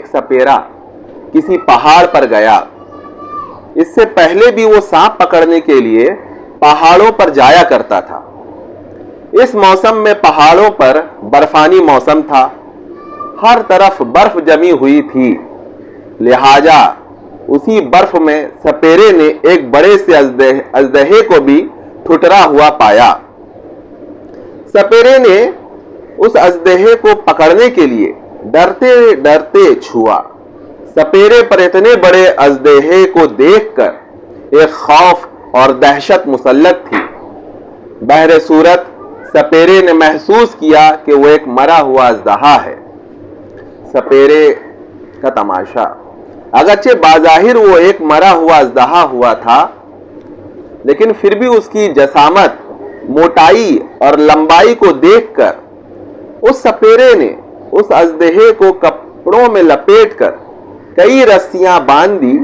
एक सपेरा किसी पहाड़ पर गया। इससे पहले भी वो सांप पकड़ने के लिए पहाड़ों पर जाया करता था। इस मौसम में पहाड़ों पर बर्फानी मौसम था, हर तरफ बर्फ जमी हुई थी। लिहाजा उसी बर्फ में सपेरे ने एक बड़े से अजदहे को भी ठुठरा हुआ पाया। सपेरे ने उस अजदहे को पकड़ने के लिए डरते डरते छुआ। सपेरे पर इतने बड़े अजदहे को देखकर एक खौफ और दहशत मुसल्लत थी। बहरे सूरत सपेरे ने महसूस किया कि वो एक मरा हुआ अजदहा है। सपेरे का तमाशा, अगरचे बाज़ाहिर वो एक मरा हुआ अजदहा हुआ था, लेकिन फिर भी उसकी जसामत, मोटाई और लंबाई को देखकर उस सपेरे ने उस अजदहे को कपड़ों में लपेटकर कई रस्सियां बांध दी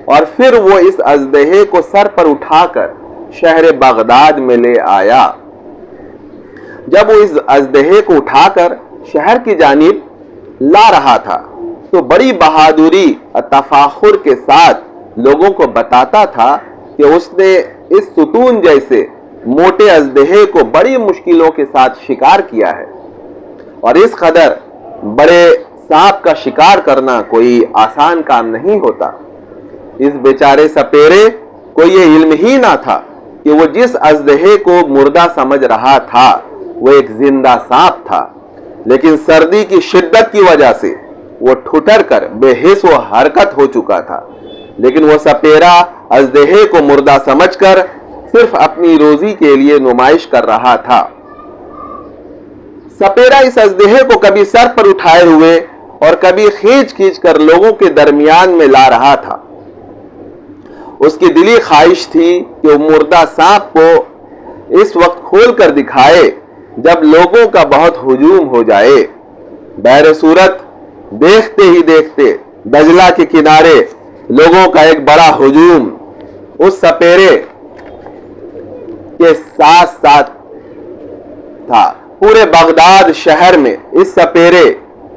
और फिर वो इस अजदहे को सर पर उठाकर शहर बगदाद में ले आया। जब वो इस अजदहे को उठाकर शहर की जानिब ला रहा था तो बड़ी बहादुरी और तफाखुर के साथ लोगों को बताता था कि उसने इस सुतून जैसे मोटे अजदहे को बड़ी मुश्किलों के साथ शिकार किया है और इस कदर बड़े सांप का शिकार करना कोई आसान काम नहीं होता। इस बेचारे सपेरे को यह इल्म ही ना था कि वो जिस अजदहे को मुर्दा समझ रहा था वो एक जिंदा सांप था, लेकिन सर्दी की शिद्दत की वजह से वो ठुठर कर बेहिस व हरकत हो चुका था। लेकिन वो सपेरा अजदहे को मुर्दा समझकर सिर्फ अपनी रोजी के लिए नुमाइश कर रहा था। सपेरा इस अजदहे को कभी सर पर उठाए हुए और कभी खींच खींच कर लोगों के दरमियान में ला रहा था। उसकी दिली ख्वाहिश थी कि वो मुर्दा सांप को इस वक्त खोल कर दिखाए जब लोगों का बहुत हुजूम हो जाए। बहरे सूरत देखते ही देखते दजला के किनारे लोगों का एक बड़ा हुजूम उस सपेरे के साथ साथ था। पूरे बगदाद शहर में इस सपेरे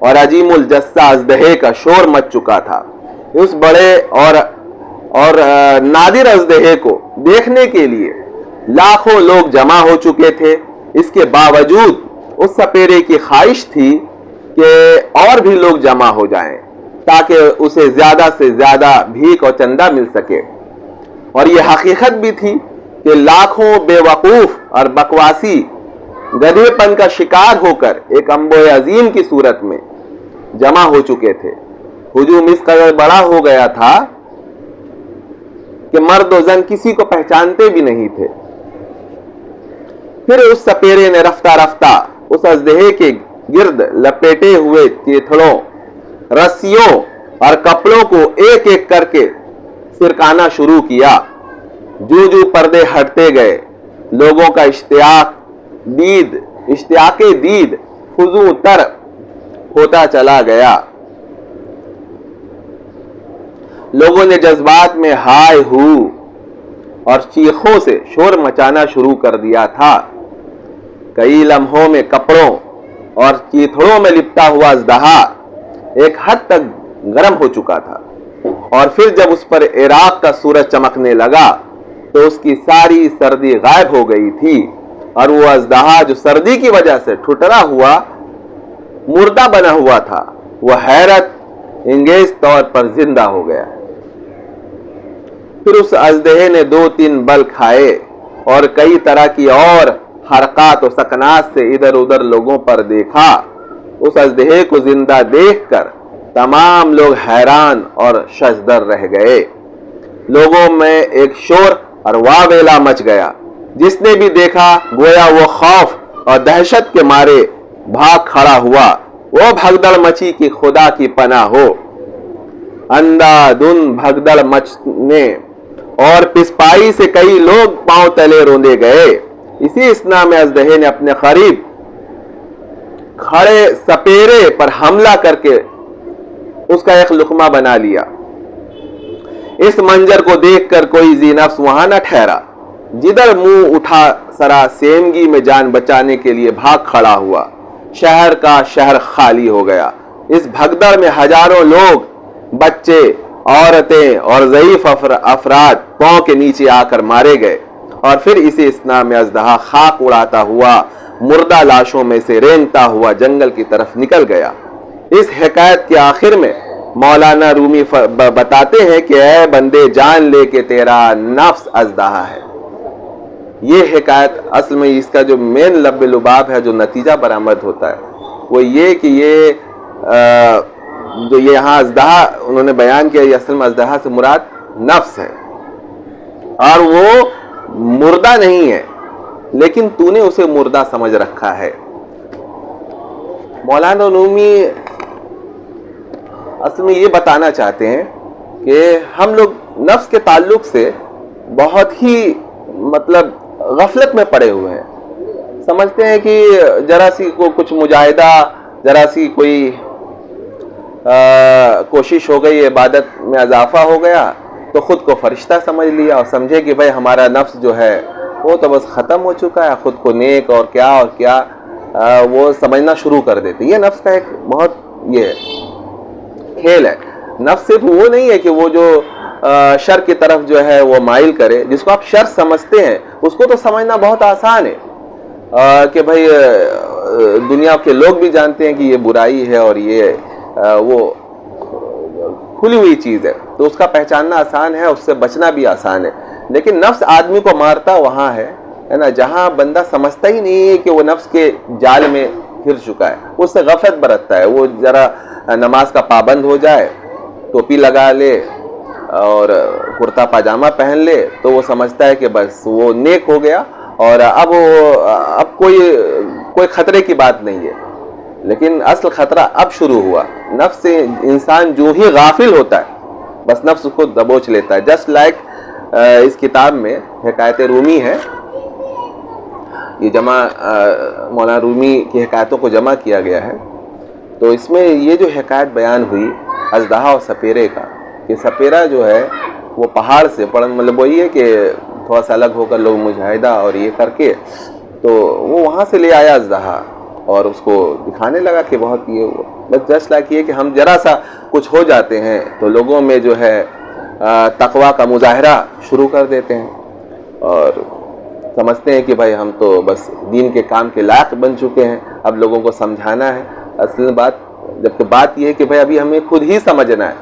और अजीमुल जस्सा अजदहे का शोर मच चुका था। उस बड़े और नादिर अजदहे को देखने के लिए लाखों लोग जमा हो चुके थे। इसके बावजूद उस सपेरे की ख्वाहिश थी कि और भी लोग जमा हो जाएं ताकि उसे ज्यादा से ज्यादा भीख और चंदा मिल सके। और यह हकीकत भी थी कि लाखों बेवकूफ और बकवासी गधेपन का शिकार होकर एक अंबोए अजीम की सूरत में जमा हो चुके थे। हुजूम इस कदर बड़ा हो गया था कि मर्द और जन किसी को पहचानते भी नहीं थे। फिर उस सपेरे ने रफ्ता रफ्ता उस अजदहे के गिर्द लपेटे हुए चीथड़ों, रस्सियों और कपड़ों को एक एक करके सिरकाना शुरू किया। जो जो पर्दे हटते गए, लोगों का इश्तियाके दीद फुजू तर होता चला गया। लोगों ने जज्बात में हाय हू और चीखों से शोर मचाना शुरू कर दिया था। कई लम्हों में कपड़ों और चीथड़ों में लिपटा हुआ अजदहा एक हद तक गर्म हो चुका था और फिर जब उस पर इराक का सूरज चमकने लगा तो उसकी सारी सर्दी गायब हो गई थी और वो अजदहा जो सर्दी की वजह से ठुठरा हुआ मुर्दा बना हुआ था वह हैरत इंगेज तौर पर जिंदा हो गया। फिर उस अजदहे ने 2-3 बल खाए और कई तरह की और हरकत और सकनात से इधर उधर लोगों पर देखा। उस अजदहे को जिंदा देखकर तमाम लोग हैरान और शजदर रह गए। लोगों में एक शोर और वावेला मच गया। जिसने भी देखा गोया वो खौफ और दहशत के मारे भाग खड़ा हुआ। वो भगदड़ मची कि खुदा की पनाह हो। अंधाधुंध भगदड़ मचने और पिसपाई से कई लोग पांव तले रोंदे गए। इसी स्ना में अजदहे ने अपने करीब खड़े सपेरे पर हमला करके उसका एक लुकमा बना लिया। इस मंजर को देखकर कोई ज़ी-नफ्स वहां न ठहरा। जिधर मुंह उठा सरा सेमगी में जान बचाने के लिए भाग खड़ा हुआ। शहर का शहर खाली हो गया। इस भगदड़ में हजारों लोग, बच्चे, औरतें और ज़ईफ अफराद पांव के नीचे आकर मारे गए और फिर इसी इस्ना में अजदहा खाक उड़ाता हुआ मुर्दा लाशों में से रेंगता हुआ जंगल की तरफ निकल गया। इस हिकायत के आखिर में मौलाना रूमी बताते हैं कि ऐ बंदे, जान ले के तेरा नफ्स अजदहा है। ये हिकायत असल में इसका जो मेन लब्बे लुबाब है, जो नतीजा बरामद होता है वो ये कि ये जो ये यहाँ अजदहा उन्होंने बयान किया, ये असल में अजदहा से मुराद नफ्स है और वो मुर्दा नहीं है, लेकिन तूने उसे मुर्दा समझ रखा है। मौलाना रूमी असल में ये बताना चाहते हैं कि हम लोग नफ्स के ताल्लुक से बहुत ही मतलब गफलत में पड़े हुए हैं। समझते हैं कि जरा सी को कुछ मुजाहिदा, जरा सी कोई कोशिश हो गई, इबादत में इजाफा हो गया तो खुद को फरिश्ता समझ लिया और समझे कि भाई हमारा नफ्स जो है वो तो बस ख़त्म हो चुका है, खुद को नेक और क्या वो समझना शुरू कर देते। ये नफ्स का एक बहुत ये खेल है। नफ्स सिर्फ वो नहीं है कि वो जो शर की तरफ जो है वो माइल करे। जिसको आप शर समझते हैं उसको तो समझना बहुत आसान है कि भाई दुनिया के लोग भी जानते हैं कि ये बुराई है और ये वो खुली हुई चीज़ है, तो उसका पहचानना आसान है, उससे बचना भी आसान है। लेकिन नफ्स आदमी को मारता वहाँ है ना, जहाँ बंदा समझता ही नहीं है कि वो नफ्स के जाल में घिर चुका है, उससे गफलत बरतता है। वो जरा नमाज का पाबंद हो जाए, टोपी लगा ले और कुर्ता पाजामा पहन ले तो वो समझता है कि बस वो नेक हो गया और अब कोई खतरे की बात नहीं है। लेकिन असल खतरा अब शुरू हुआ। नफ्स से इंसान जो ही गाफिल होता है बस नफ्स उसको दबोच लेता है। जस्ट लाइक इस किताब में हिकायत रूमी है, ये जमा मौलाना रूमी की हिकायतों को जमा किया गया है। तो इसमें ये जो हिकायत बयान हुई अजदहा और सपेरे का, कि सपेरा जो है वो पहाड़ से मतलब वही है कि थोड़ा सा अलग होकर लोग मुजाहिदा और ये करके तो वो वहाँ से ले आया अजदहा और उसको दिखाने लगा कि बहुत ये बस जस्ट लाइक ये कि हम जरा सा कुछ हो जाते हैं तो लोगों में जो है तकवा का मुजाहरा शुरू कर देते हैं और समझते हैं कि भाई हम तो बस दीन के काम के लायक बन चुके हैं, अब लोगों को समझाना है। असल बात जबकि बात यह है कि भाई अभी हमें खुद ही समझना है,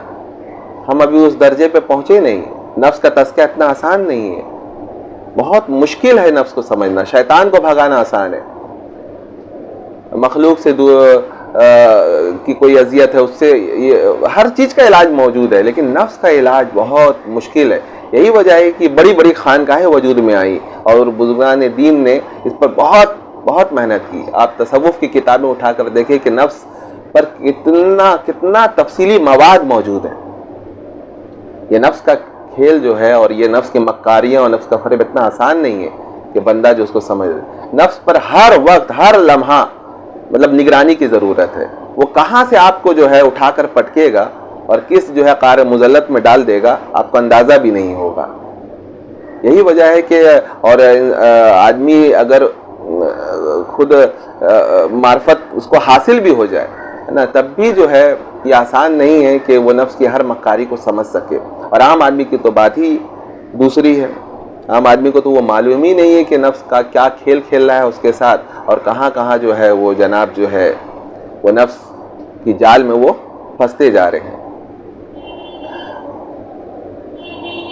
हम अभी उस दर्जे पे पहुँचे नहीं। नफ्स का तस्किया इतना आसान नहीं है, बहुत मुश्किल है नफ्स को समझना। शैतान को भगाना आसान है, मखलूक से की कोई अजियत है उससे ये हर चीज़ का इलाज मौजूद है, लेकिन नफ्स का इलाज बहुत मुश्किल है। यही वजह है कि बड़ी बड़ी खानकाहें वजूद में आई और बुजुर्गान दीन ने इस पर बहुत बहुत मेहनत की। आप तसव्वुफ की किताबें उठाकर देखें कि नफ्स पर कितना तफसीली मवाद मौजूद है। ये नफ्स का खेल जो है और ये नफ्स की मक्कारियाँ और नफ्स का फरेब इतना आसान नहीं है कि बंदा जो उसको समझ। नफ्स पर हर वक्त हर लम्हा मतलब निगरानी की ज़रूरत है। वो कहाँ से आपको जो है उठाकर पटकेगा और किस जो है कार मुज़ल्लत में डाल देगा आपको अंदाज़ा भी नहीं होगा। यही वजह है कि और आदमी अगर खुद मार्फत उसको हासिल भी हो जाए है ना, तब भी जो है ये आसान नहीं है कि वो नफ्स की हर मक्कारी को समझ सके। और आम आदमी की तो बात ही दूसरी है। आम आदमी को तो वो मालूम ही नहीं है कि नफ्स का क्या खेल खेल रहा है उसके साथ और कहाँ कहाँ जो है वो जनाब जो है वो नफ्स की जाल में वो फंसते जा रहे हैं।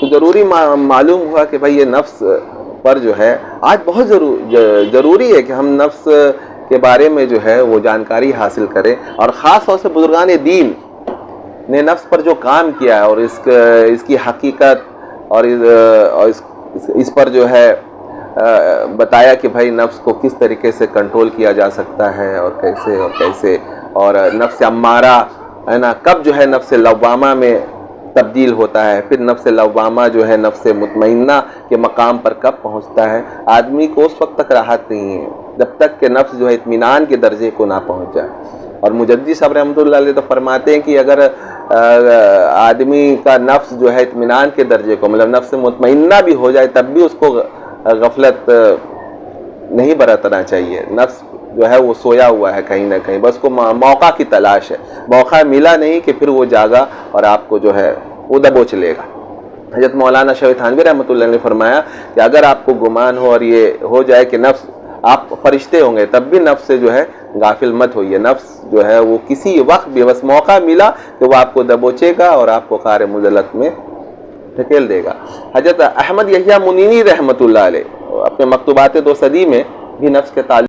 तो ज़रूरी मालूम हुआ कि भाई ये नफ्स पर जो है आज बहुत ज़रूरी है कि हम नफ्स के बारे में जो है वो जानकारी हासिल करें। और ख़ास तौर से बुजुर्गान दीन ने नफ्स पर जो काम किया है और इसकी हकीकत और इस पर जो है बताया कि भाई नफ्स को किस तरीके से कंट्रोल किया जा सकता है और कैसे और नफ्स अम्मारा है ना कब जो है नफ्स लव्वामा में तब्दील होता है, फिर नफ्स लव्वामा जो है नफ्स मुतमइन्ना के मकाम पर कब पहुंचता है। आदमी को उस वक्त तक राहत नहीं है जब तक कि नफ्स जो है इत्मीनान के दर्जे को ना पहुंच जाए। और मुजद्दी साहब रहमतुल्लाह अलैह तो फरमाते हैं कि अगर आदमी का नफ्स जो है इत्मीनान के दर्जे को मतलब नफ्स मुतमइन्ना भी हो जाए तब भी उसको गफलत नहीं बरतना चाहिए। नफ्स जो है वो सोया हुआ है कहीं ना कहीं, बस को मौका की तलाश है, मौका मिला नहीं कि फिर वो जागा और आपको जो है वो दबोच लेगा। हज़रत मौलाना शफ़ी थानवी रहमतुल्लाह ने फरमाया कि अगर आपको गुमान हो और ये हो जाए कि नफ्स, आप फरिश्ते होंगे तब भी नफ्स से जो है गाफिल मत होइए। नफ्स जो है वो किसी वक्त भी बस मौका मिला कि वो आपको दबोचेगा और आपको कार मुज़ल्लत में ढकेल देगा। हज़रत अहमद यहिया मुनीनी रहमतुल्लाह अलैह अपने मकतूबात 2 सदी में भी नफ्स के ताल्लुक